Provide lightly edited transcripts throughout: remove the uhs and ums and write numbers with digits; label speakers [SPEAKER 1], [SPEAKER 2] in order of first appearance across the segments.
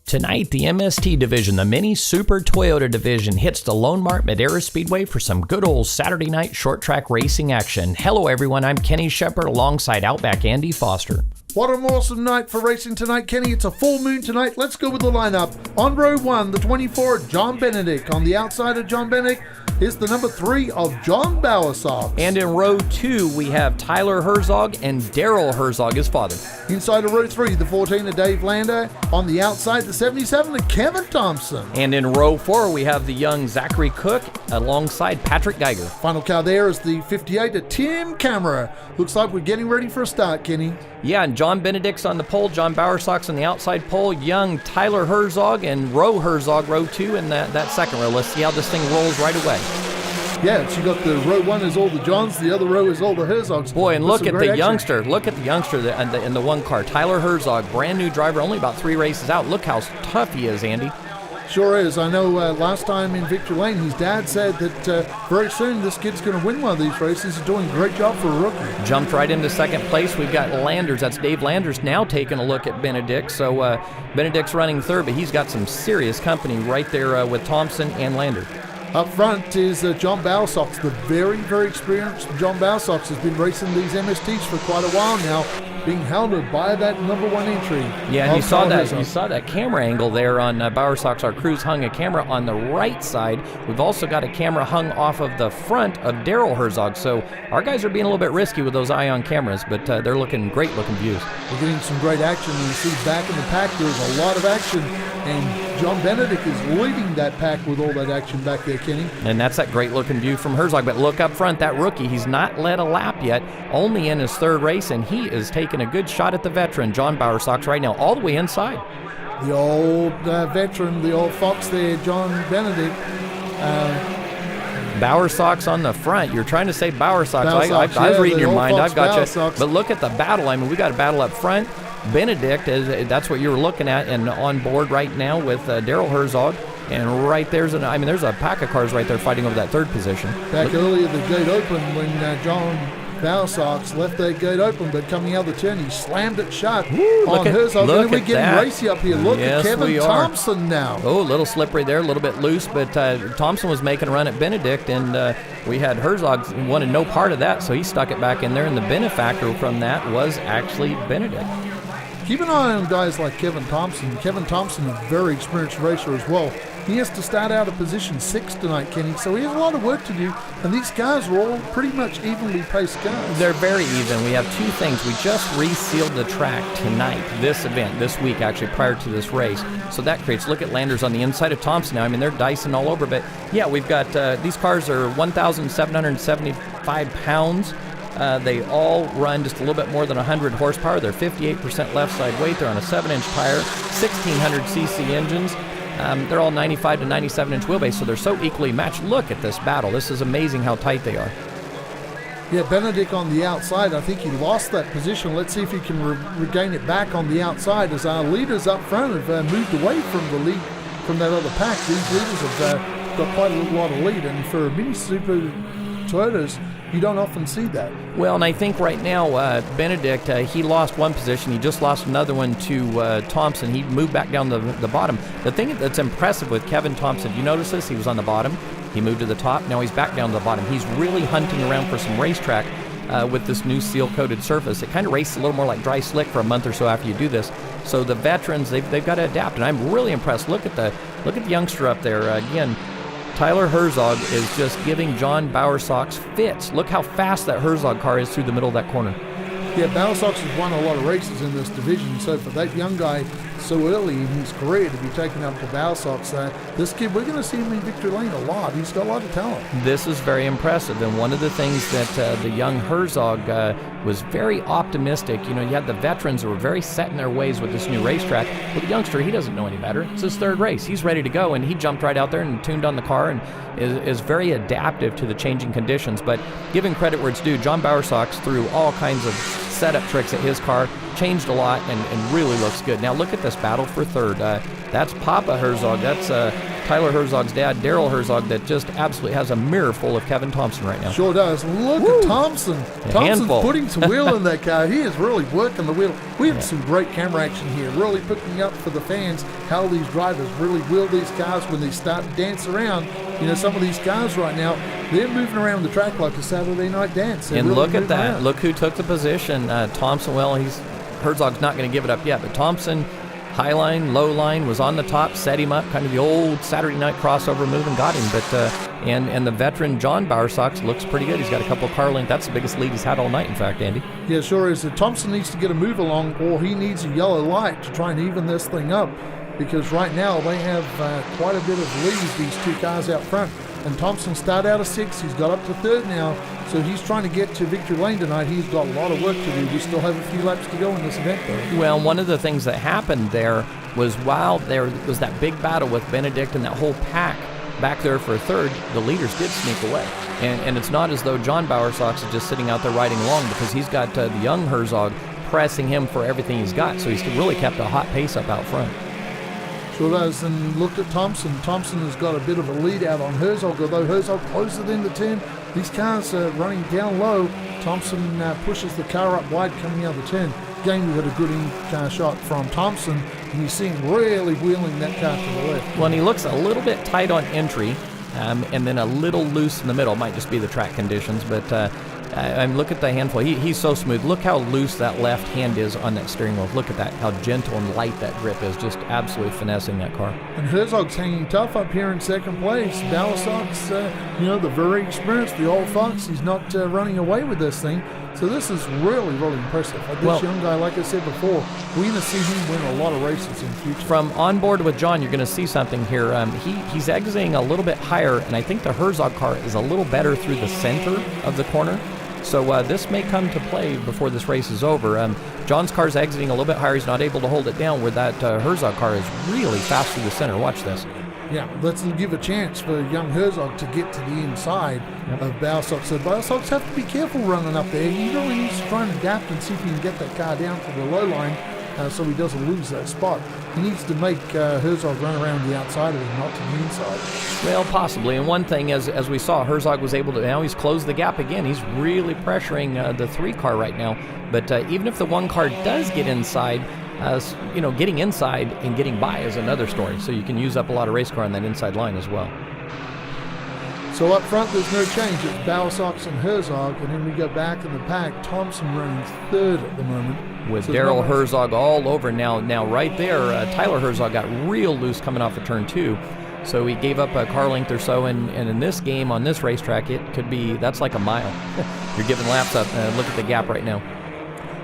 [SPEAKER 1] Tonight, the MST division, the Mini Super Toyota division, hits the LoanMart Madera Speedway for some good old Saturday night short track racing action. Hello everyone, I'm Kenny Shepard alongside Outback Andy Foster.
[SPEAKER 2] What an awesome night for racing tonight, Kenny. It's a full moon tonight. Let's go with the lineup. On row 1, the 24, John Benedict. On the outside of John Benedict is the number 3 of John Bowersox.
[SPEAKER 1] And in row 2, we have Tyler Herzog and Daryl Herzog, his father.
[SPEAKER 2] Inside of row 3, the 14 of Dave Lander. On the outside, the 77 of Kevin Thompson.
[SPEAKER 1] And in row 4, we have the young Zachary Cook alongside Patrick Geiger.
[SPEAKER 2] Final car there is the 58 of Tim Camera. Looks like we're getting ready for a start, Kenny.
[SPEAKER 1] Yeah, and John Benedict's on the pole, John Bowersox on the outside pole, young Tyler Herzog and Roe Herzog, row 2 in that second row. Let's see how this thing rolls right away.
[SPEAKER 2] Yeah, you got the row 1 is all the Johns, the other row is all the Herzogs.
[SPEAKER 1] Boy, and look at the youngster. Look at the youngster in the one car, Tyler Herzog, brand new driver, only about 3 races out. Look how tough he is, Andy.
[SPEAKER 2] Sure is. I know last time in Victory Lane, his dad said that very soon this kid's going to win one of these races. He's doing a great job for a rookie.
[SPEAKER 1] Jumped right into second place. We've got Landers. That's Dave Landers now taking a look at Benedict. So Benedict's running third, but he's got some serious company right there with Thompson and Lander.
[SPEAKER 2] Up front is John Bowersox, the very, very experienced John Bowersox has been racing these MSTs for quite a while now, being hounded by that number 1 entry.
[SPEAKER 1] Yeah, and you saw that camera angle there on Bowersox. Our crew's hung a camera on the right side. We've also got a camera hung off of the front of Daryl Herzog. So our guys are being a little bit risky with those ion cameras, but they're looking great looking views.
[SPEAKER 2] We're getting some great action. You see back in the pack there's a lot of action, and John Benedict is leading that pack with all that action back there, Kenny.
[SPEAKER 1] And that's that great looking view from Herzog. But look up front, that rookie, he's not led a lap yet, only in his third race, and he is taking a good shot at the veteran, John Bowersox, right now, all the way inside.
[SPEAKER 2] The old veteran, the old fox there, John Benedict.
[SPEAKER 1] Bowersox on the front. You're trying to say Bowersox. I was reading your mind. I've got you. But look at the battle. I mean, we got a battle up front. Benedict, that's what you were looking at, and on board right now with Daryl Herzog. And right there's a pack of cars right there fighting over that third position.
[SPEAKER 2] Back earlier, the gate opened when John Bowersox left that gate open, but coming out of the turn, he slammed it shut on Herzog.
[SPEAKER 1] Look
[SPEAKER 2] we're
[SPEAKER 1] at
[SPEAKER 2] getting
[SPEAKER 1] that.
[SPEAKER 2] racy up here. Look at Kevin Thompson now.
[SPEAKER 1] Oh, a little slippery there, a little bit loose, but Thompson was making a run at Benedict, and we had Herzog wanted no part of that, so he stuck it back in there, and the benefactor from that was actually Benedict.
[SPEAKER 2] Keep an eye on guys like Kevin Thompson. Kevin Thompson is a very experienced racer as well. He has to start out at position 6 tonight, Kenny, so he has a lot of work to do, and these cars are all pretty much evenly paced cars.
[SPEAKER 1] They're very even. We have 2 things. We just resealed the track tonight, this event, this week actually, prior to this race. So that creates, look at Landers on the inside of Thompson now. I mean, they're dicing all over, but yeah, we've got, these cars are 1,775 pounds. They all run just a little bit more than 100 horsepower. They're 58% left side weight. They're on a 7-inch tire, 1,600 cc engines. They're all 95 to 97-inch wheelbase, so they're so equally matched. Look at this battle. This is amazing how tight they are.
[SPEAKER 2] Yeah, Benedict on the outside. I think he lost that position. Let's see if he can regain it back on the outside, as our leaders up front have moved away from the lead from that other pack. These leaders have got quite a lot of lead, and for Mini Super Toyotas, you don't often see that.
[SPEAKER 1] Well, and I think right now, Benedict, he lost one position. He just lost another one to Thompson. He moved back down the bottom. The thing that's impressive with Kevin Thompson, you notice this? He was on the bottom. He moved to the top. Now he's back down to the bottom. He's really hunting around for some racetrack with this new seal-coated surface. It kind of races a little more like dry slick for a month or so after you do this. So the veterans, they've got to adapt, and I'm really impressed. Look at the youngster up there. Again, Tyler Herzog is just giving John Bowersox fits. Look how fast that Herzog car is through the middle of that corner.
[SPEAKER 2] Yeah, Bowersox has won a lot of races in this division, so for that young guy so early in his career to be taken up to Bowersox, this kid, we're going to see him in Victory Lane a lot. He's got a lot of talent.
[SPEAKER 1] This is very impressive, and one of the things that the young Herzog was very optimistic. You know, you had the veterans who were very set in their ways with this new racetrack. Well, the youngster, he doesn't know any better. It's his third race. He's ready to go, and he jumped right out there and tuned on the car and is very adaptive to the changing conditions. But giving credit where it's due, John Bowersox, through all kinds of setup tricks at his car, changed a lot, and really looks good. Now look at this battle for third. That's Papa Herzog. That's Tyler Herzog's dad, Daryl Herzog, that just absolutely has a mirror full of Kevin Thompson right now.
[SPEAKER 2] Sure does. Look at Thompson. Thompson's putting some wheel in that car. He is really working the wheel. We had some great camera action here, really picking up for the fans how these drivers really wheel these cars when they start to dance around. Some of these cars right now, they're moving around the track like a Saturday night dance.
[SPEAKER 1] And look at that. Around. Look who took the position. Thompson, Herzog's not going to give it up yet, but Thompson, high line, low line, was on the top, set him up, kind of the old Saturday night crossover move, and got him. But and the veteran John Bowersox looks pretty good. He's got a couple of car lengths. That's the biggest lead he's had all night, in fact, Andy.
[SPEAKER 2] Yeah, sure is. Thompson needs to get a move along, or he needs a yellow light to try and even this thing up, because right now they have quite a bit of lead, these two cars out front. And Thompson started out of 6th. He's got up to 3rd now. So he's trying to get to victory lane tonight. He's got a lot of work to do. We still have a few laps to go in this event, though.
[SPEAKER 1] Well, one of the things that happened there was while there was that big battle with Benedict and that whole pack back there for 3rd, the leaders did sneak away. And it's not as though John Bowersox is just sitting out there riding along, because he's got the young Herzog pressing him for everything he's got. So he's really kept a hot pace up out front.
[SPEAKER 2] Sure does. And look at Thompson. Thompson has got a bit of a lead out on Herzog, although Herzog closes in the turn. These cars are running down low. Thompson pushes the car up wide coming out of the turn. Again, we had a good in-car shot from Thompson, and you see him really wheeling that car to the left.
[SPEAKER 1] Well, and he looks a little bit tight on entry, and then a little loose in the middle. Might just be the track conditions, but look at the handful. He's so smooth. Look how loose that left hand is on that steering wheel. Look at that, how gentle and light that grip is. Just absolutely finessing that car.
[SPEAKER 2] And Herzog's hanging tough up here in 2nd place. Bowersox, the very experienced, the old fox, he's not running away with this thing. So this is really impressive. This young guy, like I said before, we're going to see him win a lot of races in the future.
[SPEAKER 1] From on board with John, you're going to see something here. He's exiting a little bit higher, and I think the Herzog car is a little better through the center of the corner. So this may come to play before this race is over. John's car's exiting a little bit higher. He's not able to hold it down, where that Herzog car is really fast through the center. Watch this.
[SPEAKER 2] Yeah, let's give a chance for young Herzog to get to the inside of Bowersox. So Bowersox have to be careful running up there. He really needs to try and adapt and see if he can get that car down to the low line so he doesn't lose that spot. He needs to make Herzog run around the outside of him, not to the inside.
[SPEAKER 1] Well, possibly. And one thing, as we saw, Herzog was able to, now he's closed the gap again. He's really pressuring the 3 car right now. But even if the 1 car does get inside, getting inside and getting by is another story. So you can use up a lot of race car on that inside line as well.
[SPEAKER 2] So up front, there's no change. It's Bowersox and Herzog, and then we go back in the pack. Thompson running 3rd at the moment.
[SPEAKER 1] With Daryl Herzog all over now. Now right there, Tyler Herzog got real loose coming off of turn 2. So he gave up a car length or so, and in this game, on this racetrack, it could be, that's like a mile. You're giving laps up. Look at the gap right now.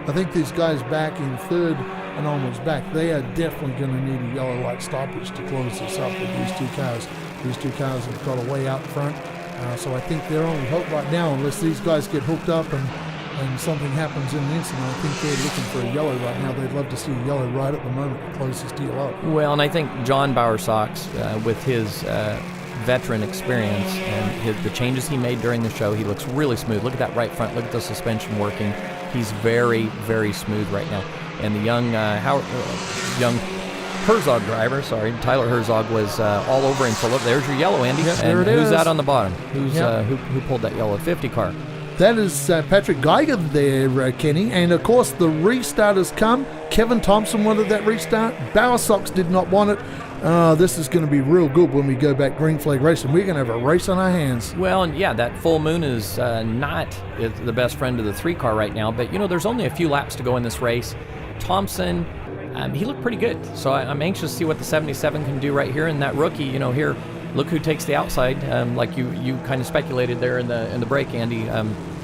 [SPEAKER 2] I think these guys back in 3rd and onwards back, they are definitely going to need a yellow light stoppage to close this up with these 2 cars. These 2 cars have got a way out front. So I think their only hope right now, unless these guys get hooked up and something happens in the incident, I think they're looking for a yellow right now. They'd love to see a yellow right at the moment to close this deal up.
[SPEAKER 1] Well, and I think John Bowersox, with his veteran experience and the changes he made during the show, he looks really smooth. Look at that right front. Look at the suspension working. He's very smooth right now. And the young Herzog driver, Tyler Herzog, was all over him. So look, there's your yellow, Andy.
[SPEAKER 2] Yep,
[SPEAKER 1] and
[SPEAKER 2] there it is.
[SPEAKER 1] Who's out on the bottom? Who pulled that yellow 50 car?
[SPEAKER 2] That is Patrick Geiger there, Kenny. And, of course, the restart has come. Kevin Thompson wanted that restart. Bowersox did not want it. This is going to be real good when we go back green flag racing. We're going to have a race on our hands.
[SPEAKER 1] Well, and yeah, that full moon is not the best friend of the 3 car right now. But, there's only a few laps to go in this race. Thompson, he looked pretty good. So I'm anxious to see what the 77 can do right here. And that rookie, here, look who takes the outside. Like you kind of speculated there in the break, Andy.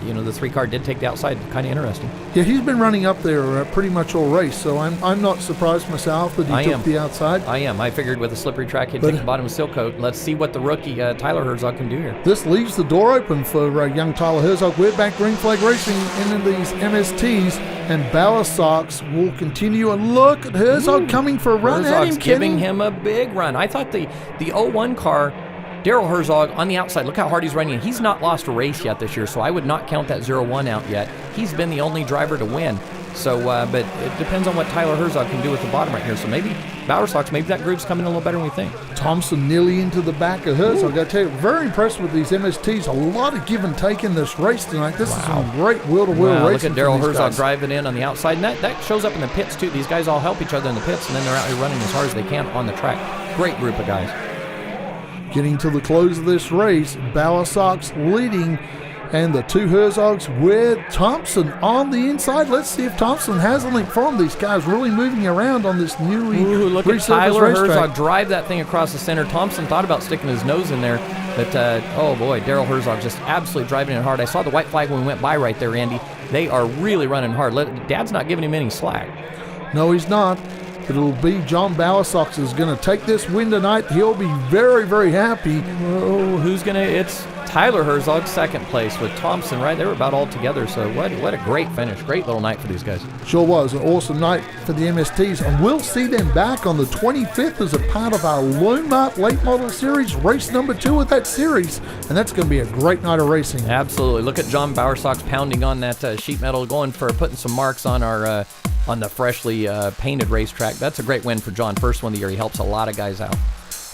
[SPEAKER 1] The 3 car did take the outside. Kind of interesting.
[SPEAKER 2] Yeah, he's been running up there pretty much all race, so I'm not surprised myself that he took the outside.
[SPEAKER 1] I am. I figured with a slippery track, he'd take the bottom of Silcoat. Let's see what the rookie Tyler Herzog can do here.
[SPEAKER 2] This leaves the door open for young Tyler Herzog. We're back green flag racing into these MSTs, and Bowersox will continue. And look at Herzog coming for a run
[SPEAKER 1] Herzog's
[SPEAKER 2] at him,
[SPEAKER 1] giving him a big run. I thought the 01 car Daryl Herzog on the outside. Look how hard he's running. He's not lost a race yet this year, so I would not count that 0-1 out yet. He's been the only driver to win. So, but it depends on what Tyler Herzog can do with the bottom right here. So maybe Bowersox, maybe that groove's coming a little better than we think.
[SPEAKER 2] Thompson nearly into the back of Herzog. I got to tell you, very impressed with these MSTs. A lot of give and take in this race tonight. This is some great wheel-to-wheel racing.
[SPEAKER 1] Look at Daryl Herzog driving in on the outside. And that shows up in the pits, too. These guys all help each other in the pits, and then they're out here running as hard as they can on the track. Great group of guys.
[SPEAKER 2] Getting to the close of this race, Bowersox leading, and the two Herzogs with Thompson on the inside. Let's see if Thompson has anything for him. These guys really moving around on this newly
[SPEAKER 1] look at
[SPEAKER 2] resurfaced
[SPEAKER 1] Tyler
[SPEAKER 2] racetrack.
[SPEAKER 1] Herzog drive that thing across the center. Thompson thought about sticking his nose in there, but oh boy, Daryl Herzog just absolutely driving it hard. I saw the white flag when we went by right there, Andy. They are really running hard. Dad's not giving him any slack.
[SPEAKER 2] No, he's not. It'll be John Bowersox is going to take this win tonight. He'll be very, very happy.
[SPEAKER 1] Oh, who's going to? It's Tyler Herzog, second place with Thompson, right? They were about all together, so what a great finish. Great little night for these guys.
[SPEAKER 2] Sure was. An awesome night for the MSTs, and we'll see them back on the 25th as a part of our LoanMart Late Model Series, race number 2 of that series, and that's going to be a great night of racing.
[SPEAKER 1] Absolutely. Look at John Bowersox pounding on that sheet metal, going for putting some marks on our on the freshly painted racetrack. That's a great win for John. First one of the year. He helps a lot of guys out.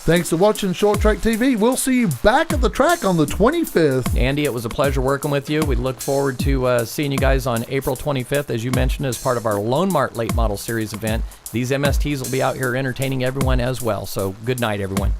[SPEAKER 2] Thanks for watching Short Track TV. We'll see you back at the track on the 25th.
[SPEAKER 1] Andy, it was a pleasure working with you. We look forward to seeing you guys on April 25th, as you mentioned, as part of our LoanMart Late Model Series event. These MSTs will be out here entertaining everyone as well. So good night, everyone.